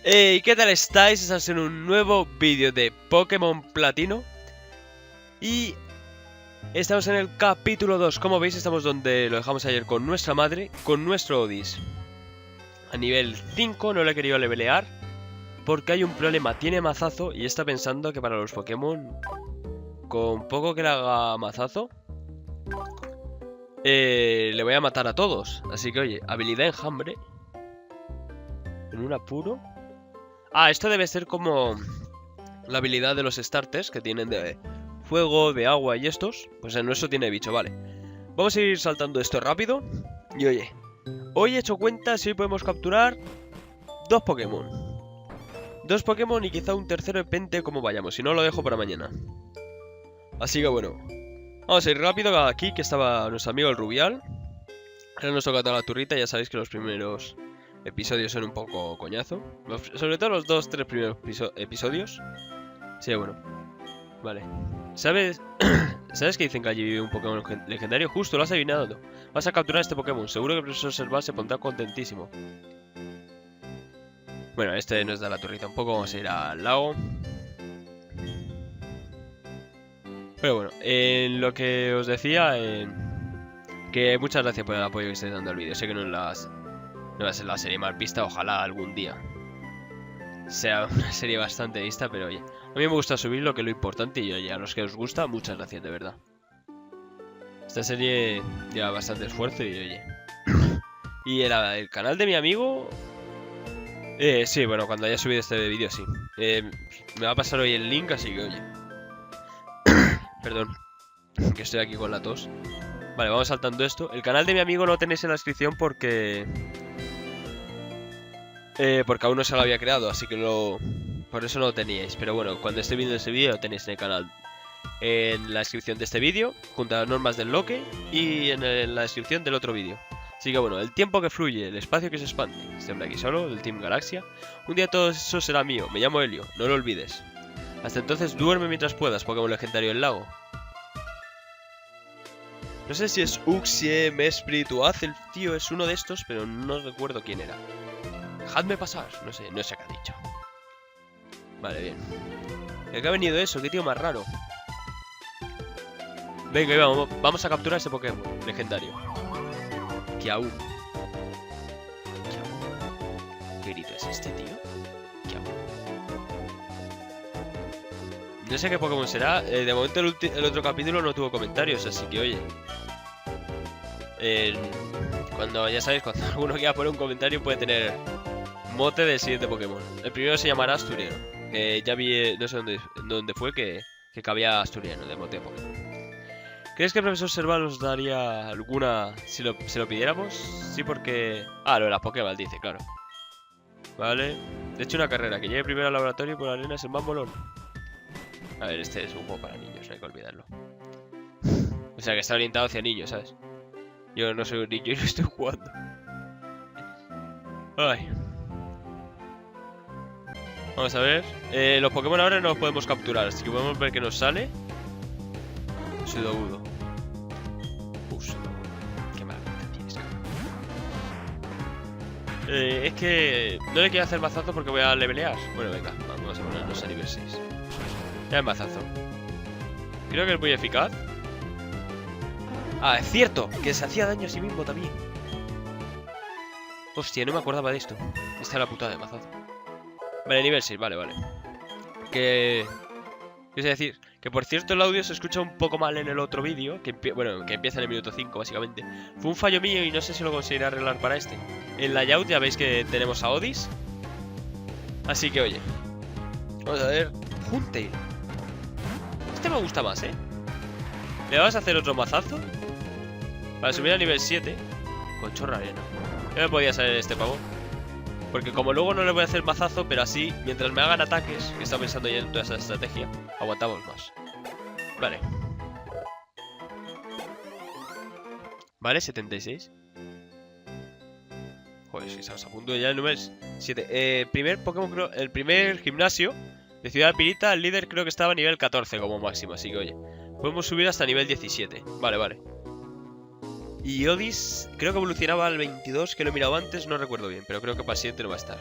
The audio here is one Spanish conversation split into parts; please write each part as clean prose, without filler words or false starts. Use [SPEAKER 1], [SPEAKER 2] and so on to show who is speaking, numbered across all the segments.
[SPEAKER 1] Hey, ¿qué tal estáis? Estamos en un nuevo vídeo de Pokémon Platino. Y estamos en el capítulo 2. Como veis, estamos donde lo dejamos ayer con nuestra madre, con nuestro Odis. A nivel 5 no le he querido levelear porque hay un problema, tiene mazazo y está pensando que para los Pokémon, con poco que le haga mazazo, le voy a matar a todos. Así que oye, habilidad enjambre. En un apuro. Ah, esto debe ser como la habilidad de los starters que tienen de fuego, de agua y estos. Pues en nuestro tiene bicho, vale. Vamos a ir saltando esto rápido. Y oye, hoy he hecho cuenta si podemos capturar dos Pokémon. Dos Pokémon y quizá un tercero, depende cómo vayamos. Si no, lo dejo para mañana. Así que bueno, vamos a ir rápido. Aquí que estaba nuestro amigo el Rubial. Ahora nos toca toda la turrita. Ya sabéis que los primeros episodios son un poco coñazo. Sobre todo los 2-3 primeros episodios. Sí, bueno. Vale. ¿Sabes? ¿Sabes que dicen que allí vive un Pokémon legendario? Justo, lo has adivinado. Vas a capturar este Pokémon. Seguro que el profesor Serval se pondrá contentísimo. Bueno, este nos da la turrita un poco. Vamos a ir al lago. Pero bueno, en lo que os decía, que muchas gracias por el apoyo que estáis dando al vídeo. Sé que no va a ser la serie más vista, ojalá algún día sea una serie bastante vista, pero oye, a mí me gusta subirlo, que es lo importante, y oye, a los que os gusta, muchas gracias, de verdad. Esta serie lleva bastante esfuerzo y oye. Y el canal de mi amigo... sí, bueno, cuando haya subido este vídeo, sí. Me va a pasar hoy el link, así que oye. Perdón, que estoy aquí con la tos. Vale, vamos saltando esto. El canal de mi amigo no lo tenéis en la descripción porque... porque aún no se lo había creado, así que por eso no lo teníais. Pero bueno, cuando esté viendo ese vídeo lo tenéis en el canal. En la descripción de este vídeo, junto a las normas del loque, y en la descripción del otro vídeo. Así que bueno, el tiempo que fluye, el espacio que se expande. Este hombre aquí solo, del Team Galaxia. Un día todo eso será mío, me llamo Helio, no lo olvides. Hasta entonces duerme mientras puedas, Pokémon legendario del lago. No sé si es Uxie, Mesprit o Azel, tío, es uno de estos, pero no recuerdo quién era. Dejadme pasar, no sé qué ha dicho. Vale, bien. ¿De qué ha venido eso? ¿Qué tío más raro? Venga, vamos a capturar ese Pokémon legendario. Kiau. ¿Qué grito es este, tío? Kiau. No sé qué Pokémon será. De momento el otro capítulo no tuvo comentarios, así que oye. Ya sabéis, cuando alguno quiera poner un comentario puede tener mote del siguiente Pokémon. El primero se llamará Asturiano. Ya vi, no sé dónde fue que cabía Asturiano de mote de Pokémon. ¿Crees que el profesor Serval nos daría alguna si lo pidiéramos? Sí, porque... Ah, lo de las Pokéball dice, claro. Vale. De hecho, una carrera. Que llegue primero al laboratorio por la arena es el más molón. A ver, este es un juego para niños, no hay que olvidarlo. O sea, que está orientado hacia niños, ¿sabes? Yo no soy un niño y no estoy jugando. Ay. Vamos a ver. Los Pokémon ahora no los podemos capturar, así que podemos ver qué nos sale. Sudowoodo. Qué mala pinta tienes, cabrón. Es que no le quiero hacer mazazo porque voy a levelear. Bueno, venga, vamos a ponernos a nivel 6. Ya el mazazo. Creo que es muy eficaz. Ah, es cierto, que se hacía daño a sí mismo también. Hostia, no me acordaba de esto. Esta es la putada de mazazo. Vale, nivel 6, vale. ¿Qué es decir? Que por cierto el audio se escucha un poco mal en el otro vídeo, que empieza en el minuto 5 básicamente. Fue un fallo mío y no sé si lo conseguiré arreglar para este. En layout ya veis que tenemos a Odis. Así que oye, vamos a ver. Huntail. Este me gusta más, ¿eh? ¿Le vas a hacer otro mazazo? Para subir a nivel 7. Con chorra arena. Ya me podía salir este pavo. Porque como luego no le voy a hacer mazazo, pero así, mientras me hagan ataques, que está pensando ya en toda esa estrategia, aguantamos más. Vale. Vale, 76. Joder, si estamos a punto de ya el número 7. Primer Pokémon, el primer gimnasio de Ciudad Pirita, el líder creo que estaba a nivel 14 como máximo, así que oye. Podemos subir hasta nivel 17. Vale. Y Odis creo que evolucionaba al 22, que lo he mirado antes, no recuerdo bien, pero creo que para el siguiente no va a estar.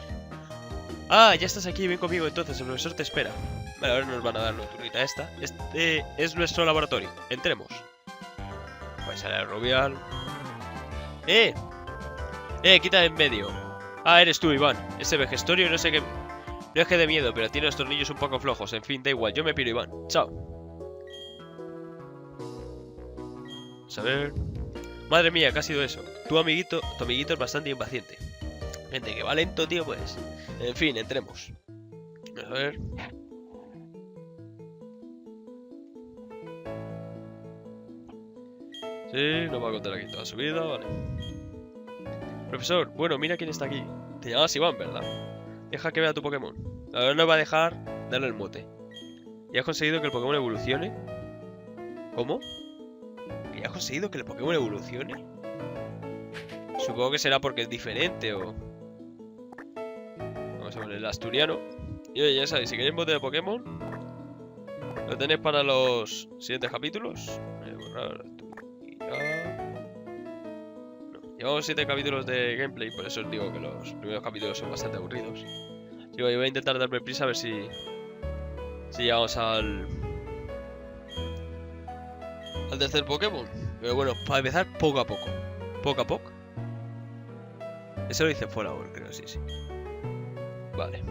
[SPEAKER 1] Ah, ya estás aquí, ven conmigo entonces, el profesor te espera. Vale, ahora nos van a dar una turnita esta. Este es nuestro laboratorio. Entremos. Pues a la Rubial. ¡Eh! Quita de en medio. Ah, eres tú, Iván. Ese vejestorio no sé qué... No es que de miedo, pero tiene los tornillos un poco flojos. En fin, da igual, yo me piro, Iván. Chao. Vamos a ver... Madre mía, ¿qué ha sido eso? Tu amiguito es bastante impaciente. Gente que va lento, tío, pues... En fin, entremos. A ver... Sí, nos va a contar aquí toda su vida, vale. Profesor, bueno, mira quién está aquí. Te llamas Iván, ¿verdad? Deja que vea tu Pokémon. Ahora nos va a dejar darle el mote. ¿Y has conseguido que el Pokémon evolucione? ¿Cómo? ¿Y has conseguido que el Pokémon evolucione? Supongo que será porque es diferente o... Vamos a poner el asturiano. Y oye, ya sabéis, si queréis mote de Pokémon, lo tenéis para los siguientes capítulos. Voy a borrar no, llevamos 7 capítulos de gameplay, por eso os digo que los primeros capítulos son bastante aburridos. Yo voy a intentar darme prisa a ver si llegamos al tercer Pokémon. Pero bueno, para empezar poco a poco. Poco a poco. Eso lo dice Fallout, creo, sí. Vale.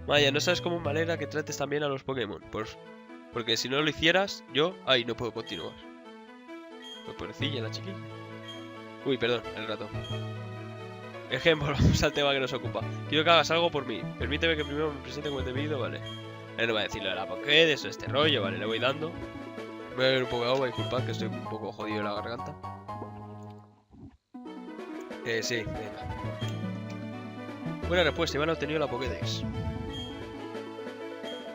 [SPEAKER 1] Vaya, no sabes cómo me alegra que trates también a los Pokémon. Porque si no lo hicieras, yo... Ay, no puedo continuar. Pues pobrecilla la chiquilla. Uy, perdón, el rato. Es que volvamos al tema que nos ocupa. Quiero que hagas algo por mí. Permíteme que primero me presente como te he pedido, vale. Él no va a decirlo de la Pokédex o este rollo, vale, le voy dando. Voy a beber un poco de agua, disculpad que estoy un poco jodido en la garganta. Sí, venga. Buena respuesta, Iván ha obtenido la Pokédex.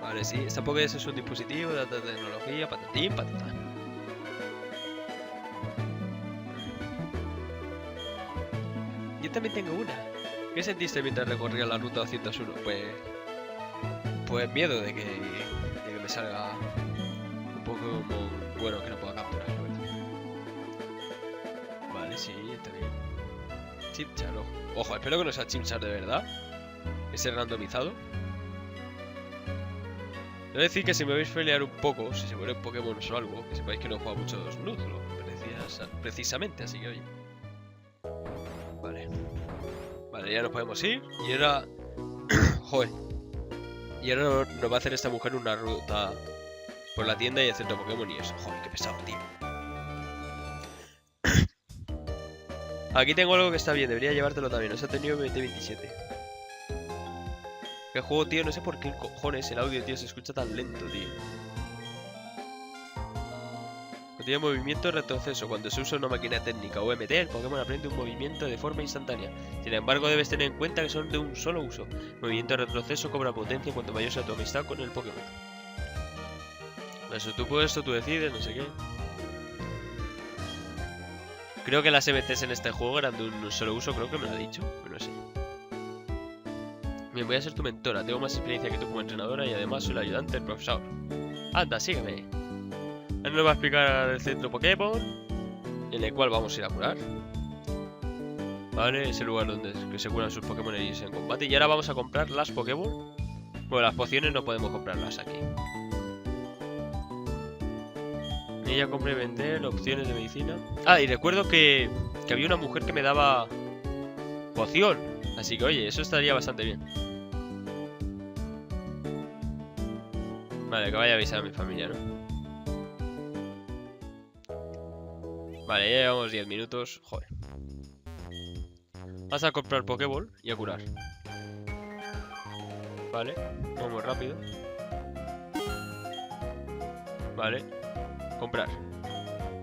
[SPEAKER 1] Vale, sí, esta Pokédex es un dispositivo de alta tecnología, patatín, patatán. Yo también tengo una. ¿Qué sentiste mientras recorría la ruta 201? Pues miedo de que me salga un poco como... Bueno, que no pueda capturar, la verdad. Vale, sí, está bien. Chimchar, ojo. Ojo, espero que no sea Chimchar de verdad. Ese randomizado. Debo decir que si me veis pelear un poco, si se mueren Pokémon o algo, que sepáis que no juego mucho dos Nuzlocke, precisamente, así que oye. Vale. Vale, ya nos podemos ir. Y ahora... Joder. Y ahora nos va a hacer esta mujer una ruta por la tienda y el centro Pokémon y eso. Joder, qué pesado, tío. Aquí tengo algo que está bien, debería llevártelo también. No se ha tenido 2027. ¿Qué juego, tío? No sé por qué cojones el audio, tío, se escucha tan lento, tío. Contiene movimiento retroceso. Cuando se usa una máquina técnica o MT, el Pokémon aprende un movimiento de forma instantánea. Sin embargo, debes tener en cuenta que son de un solo uso. Movimiento retroceso cobra potencia cuanto mayor sea tu amistad con el Pokémon. Eso tú puedes, tú decides, no sé qué. Creo que las MTs en este juego eran de un solo uso, creo que me lo ha dicho, pero no sé. Bien, voy a ser tu mentora, tengo más experiencia que tú como entrenadora y además soy la ayudante del profesor. Anda, sígueme. Él nos va a explicar el centro Pokémon, en el cual vamos a ir a curar. Vale, es el lugar donde se curan sus Pokémon en combate. Y ahora vamos a comprar las Pokémon. Bueno, las pociones no podemos comprarlas aquí. Y ya compré y vender opciones de medicina. Ah, y recuerdo que había una mujer que me daba poción. Así que oye, eso estaría bastante bien. Vale, que vaya a avisar a mi familia, ¿no? Vale, ya llevamos 10 minutos. Joder. Vas a comprar Pokéball y a curar. Vale, vamos rápido. Vale, comprar.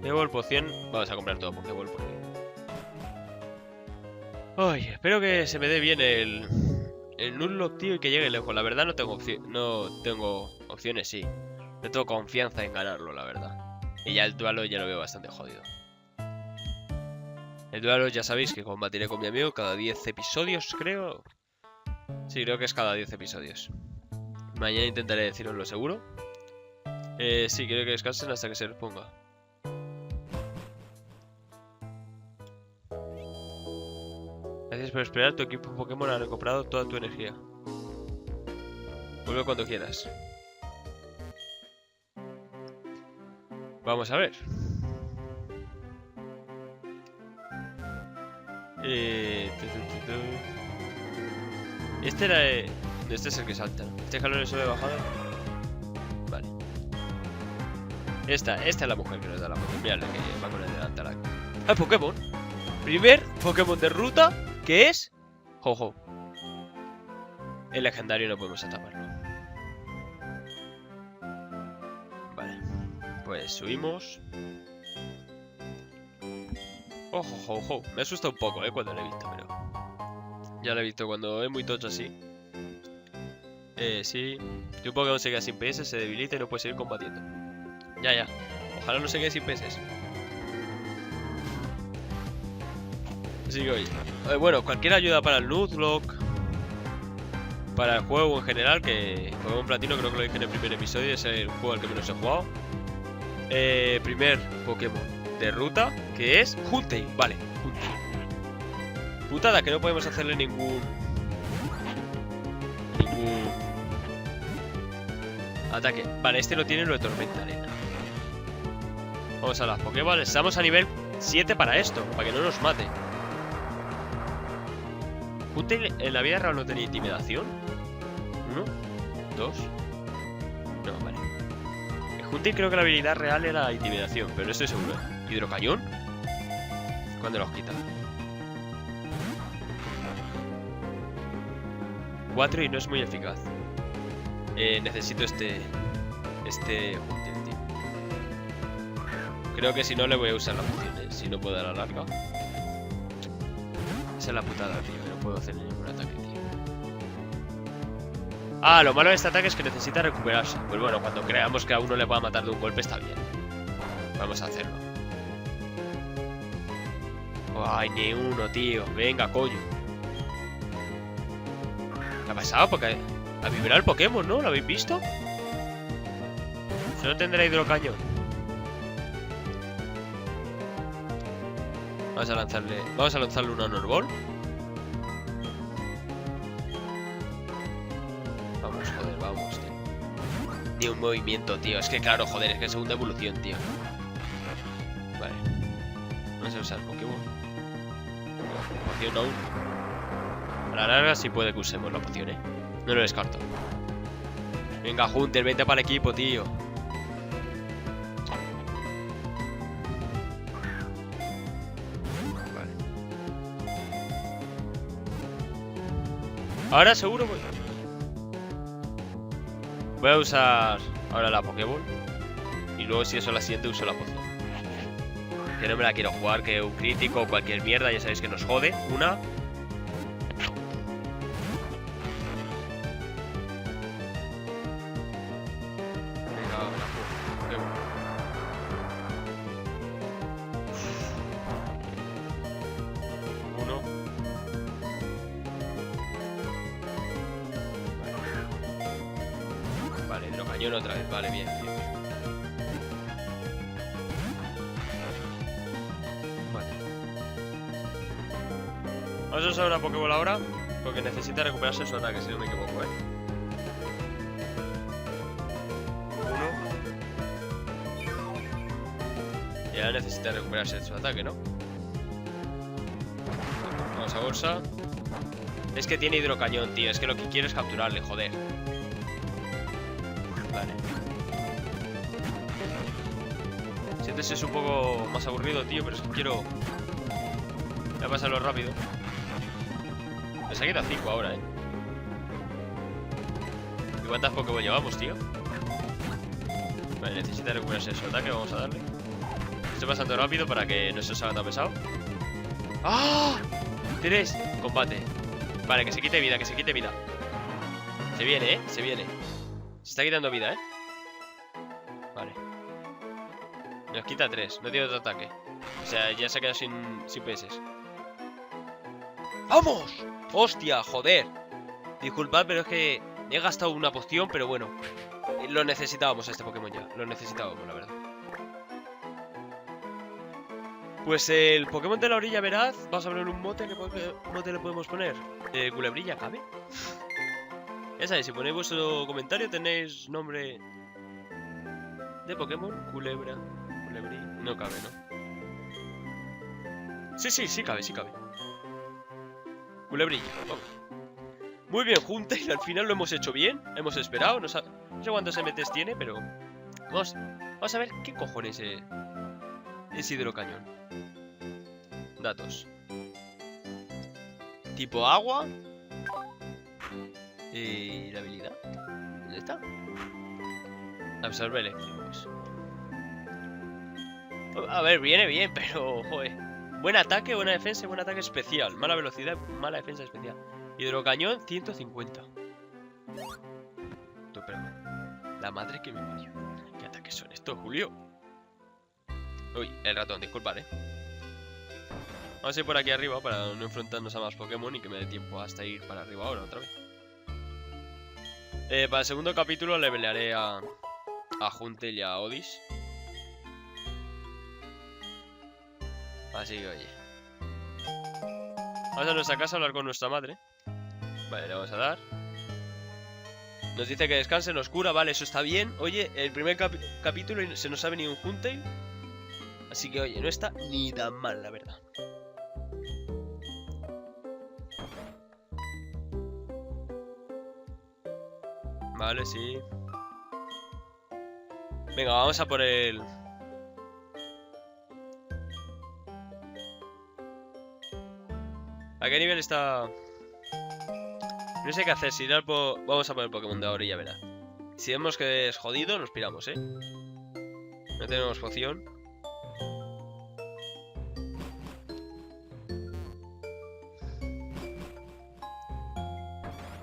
[SPEAKER 1] Pokéball, poción. Vamos a comprar todo Pokéball porque... Ay, espero que se me dé bien el Nuzlocke, tío, y que llegue lejos. La verdad no tengo opciones, sí. No tengo confianza en ganarlo, la verdad. Y ya el duelo ya lo veo bastante jodido. El duelo ya sabéis que combatiré con mi amigo cada 10 episodios, creo. Sí, creo que es cada 10 episodios. Mañana intentaré deciroslo seguro. Sí, creo que descansen hasta que se les ponga. Gracias Gracias por esperar, tu equipo Pokémon ha recuperado toda tu energía. Vuelve cuando quieras. Vamos a ver. Este era... Este es el que salta, ¿no? Este escalón es solo de bajada. Vale. Esta es la mujer que nos da la Pokémon. Mira la que va con el delantal. ¡Ah, Pokémon! Primer Pokémon de ruta, que es... Ho-Ho. El legendario no podemos ataparlo. Vale. Pues subimos. Ojo, ho. Me asusta un poco, cuando lo he visto, pero... Ya lo he visto cuando es muy tocho así. Sí. Si un Pokémon se queda sin PS, se debilita y no puede seguir combatiendo. Ya. Ojalá no se quede sin PS. Así que, oye. Bueno, cualquier ayuda para el Nuzlocke, para el juego en general, que Pokémon Platino creo que lo dije en el primer episodio, es el juego al que menos he jugado. Primer Pokémon de ruta, que es Huntail. Vale, Huntail. Putada que no podemos hacerle ningún ataque. Vale, este no tiene lo de tormenta arena. Vamos a las Pokéballs. Estamos a nivel 7 para esto, para que no nos mate. Huntail en la vida real no tenía intimidación. 1, 2. No, vale. En Huntail creo que la habilidad real era intimidación, pero no estoy seguro. ¿Hidrocañón? ¿Cuándo los quita? 4 y no es muy eficaz. Necesito este Huntail, tío. Creo que si no le voy a usar la poción, si no puedo dar la larga. Esa es la putada, tío, que no puedo hacer ningún ataque, tío. Ah, lo malo de este ataque es que necesita recuperarse. Pues bueno, cuando creamos que a uno le pueda matar de un golpe está bien. Vamos a hacerlo. Ay, ni uno, tío. Venga, coño. ¿Qué ha pasado? Porque ha vibrado el Pokémon, ¿no? ¿Lo habéis visto? Solo tendrá hidrocañón. Vamos a lanzarle una Honorball. Vamos, tío. Ni un movimiento, tío. Es que claro, joder, es que es segunda evolución, tío. Vale. Vamos a usar Pokémon. Poción aún. A la larga sí puede que usemos la poción, No lo descarto. Venga, Hunter, vente para el equipo, tío. Ahora seguro voy a usar ahora la Pokéball. Y luego si eso la siguiente uso la poción. Que no me la quiero jugar, que un crítico o cualquier mierda, ya sabéis que nos jode. Una. Vale, hidrocañón otra vez, vale, bien. Vale. Vamos a usar una Pokéball ahora, porque necesita recuperarse su ataque, si no me equivoco, Y ahora necesita recuperarse su ataque, ¿no? Vamos a bolsa. Es que tiene hidrocañón, tío. Es que lo que quiero es capturarle, joder. Vale. Sientes es un poco más aburrido, tío, pero es que quiero... Voy a pasarlo rápido. Me se ha quedado 5 ahora, ¿Y cuántas Pokéball llevamos, tío? Vale, necesita recuperarse su ataque, vamos a darle. Estoy pasando rápido para que no se os haga tan pesado. ¡Ah! 3, combate. Vale, que se quite vida, Se viene, Se viene. Se está quitando vida, Vale. Nos quita 3, no tiene otro ataque. O sea, ya se ha quedado sin PS. ¡Vamos! ¡Hostia, joder! Disculpad, pero es que he gastado una poción, pero bueno. Lo necesitábamos a este Pokémon ya. Lo necesitábamos, la verdad. Pues el Pokémon de la orilla veraz, vamos a poner un mote. ¿Qué mote le podemos poner? ¿Culebrilla cabe? Ya sabéis, si ponéis vuestro comentario tenéis nombre de Pokémon. Culebra, culebrilla. No cabe, ¿no? Sí cabe, sí cabe. Culebrilla, vamos. Muy bien, Huntail, al final lo hemos hecho bien. Hemos esperado, no sé cuántos MTs tiene, pero... Vamos a ver qué cojones es hidrocañón. Datos. Tipo agua. Y la habilidad. ¿Dónde está? Absorbe eléctricos. A ver, viene bien, pero... Joder. Buen ataque, buena defensa y buen ataque especial. Mala velocidad, mala defensa especial. Hidrocañón, 150. Pero, la madre que me parió. ¿Qué ataques son estos, Julio? Uy, el ratón, disculpad, Vamos a ir por aquí arriba para no enfrentarnos a más Pokémon y que me dé tiempo hasta ir para arriba ahora otra vez. Para el segundo capítulo le pelearé a Huntail y a Odis. Así que oye. Vamos a nuestra casa a hablar con nuestra madre. Vale, le vamos a dar. Nos dice que descanse, nos cura, vale, eso está bien. Oye, el primer capítulo se nos ha venido un Huntail. Así que oye, no está ni tan mal, la verdad. Vale, sí. Venga, vamos a por el... ¿A qué nivel está...? No sé qué hacer, si vamos a por el Pokémon de ahora y ya verá. Si vemos que es jodido, nos piramos, No tenemos poción.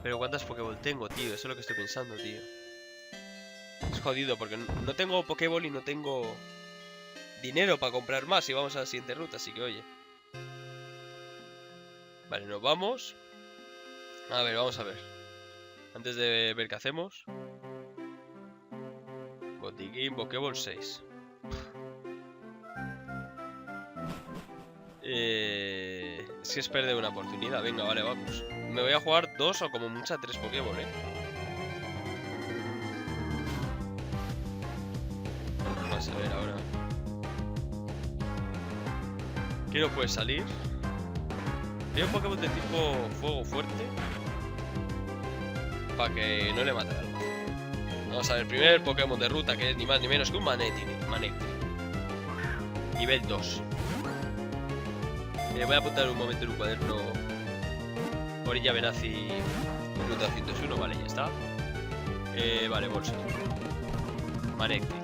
[SPEAKER 1] Pero ¿cuántas Pokéball tengo, tío? Eso es lo que estoy pensando, tío. Es jodido porque no tengo Pokéball y no tengo dinero para comprar más y vamos a la siguiente ruta, así que oye. Vale, nos vamos. A ver, vamos a ver. Antes de ver qué hacemos. Botiquín, Pokéball 6. Es que es perder una oportunidad. Venga, vale, vamos. Me voy a jugar 2 o como mucha 3 Pokéball, Vamos a ver ahora. ¿Qué no puede salir? Hay un Pokémon de tipo fuego fuerte. Para que no le mate algo. Vamos a ver, primero el Pokémon de ruta, que es ni más ni menos que un Manectric. Nivel 2. Voy a apuntar un momento en un cuaderno. Orilla veraz y ruta 101, vale, ya está. Vale, bolsa. Manectric.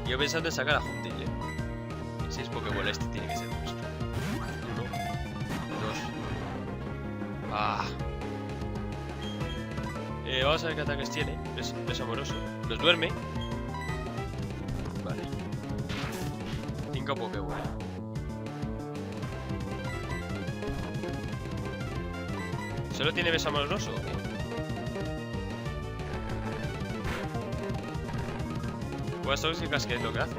[SPEAKER 1] Yo pensando en sacar a Huntail, Si es Pokéball este tiene que ser nuestro. 1, 2. Vamos a ver qué ataques tiene. Es amoroso. Nos duerme. Vale. 5 Pokéball. ¿Solo tiene beso amoroso o qué? Pruebas tóxicas, ¿qué es lo que hace?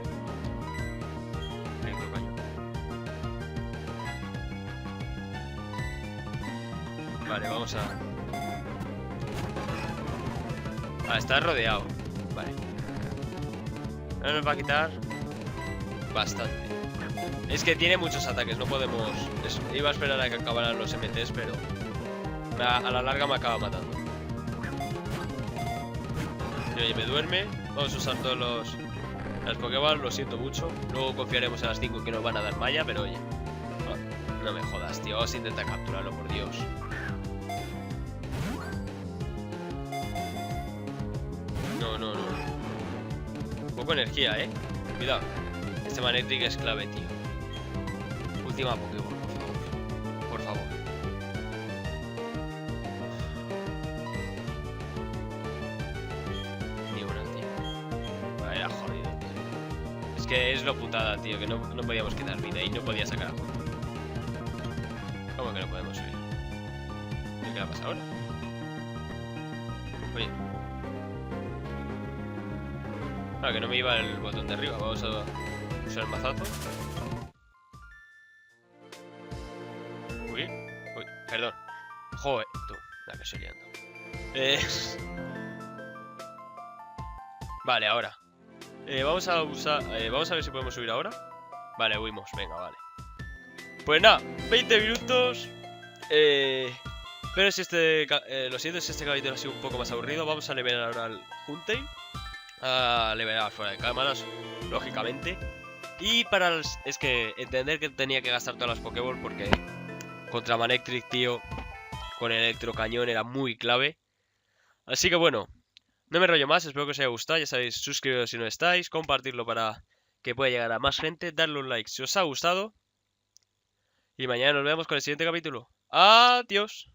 [SPEAKER 1] Vale, vamos a... está rodeado. Vale. Ahora nos va a quitar bastante. Es que tiene muchos ataques, no podemos... Iba a esperar a que acabaran los MTs, pero... A la larga me acaba matando. Y oye, me duerme. Vamos a usar todos las Pokéball, lo siento mucho. Luego confiaremos en las 5 que nos van a dar malla, pero oye. No me jodas, tío. Vamos a intentar capturarlo, por Dios. No. Poco energía, Cuidado. Este Manectric es clave, tío. Última Pokéball, por favor. Ni una, tío. Era jodido, tío. Es que es lo putada, tío, que no podíamos quitar vida y no podía sacar a juego. ¿Cómo que no podemos subir? ¿Qué le pasa ahora? Oye. Que no me iba el botón de arriba. Vamos a Usar el mazazo. Uy, uy, perdón. Joder, tú, la que estoy liando. Vale, ahora. Vamos a usar. Vamos a ver si podemos subir ahora. Vale, huimos, venga, vale. Pues nada, 20 minutos. Pero si lo siento si este capítulo ha sido un poco más aburrido. Vamos a levelar ahora al Huntail. A levelar fuera de cámaras, lógicamente. Y es que entender que tenía que gastar todas las Pokéball porque contra Manectric, tío, con el electrocañón era muy clave. Así que bueno, no me rollo más, espero que os haya gustado. Ya sabéis, suscribiros si no estáis, compartirlo para que pueda llegar a más gente, darle un like si os ha gustado. Y mañana nos vemos con el siguiente capítulo. Adiós.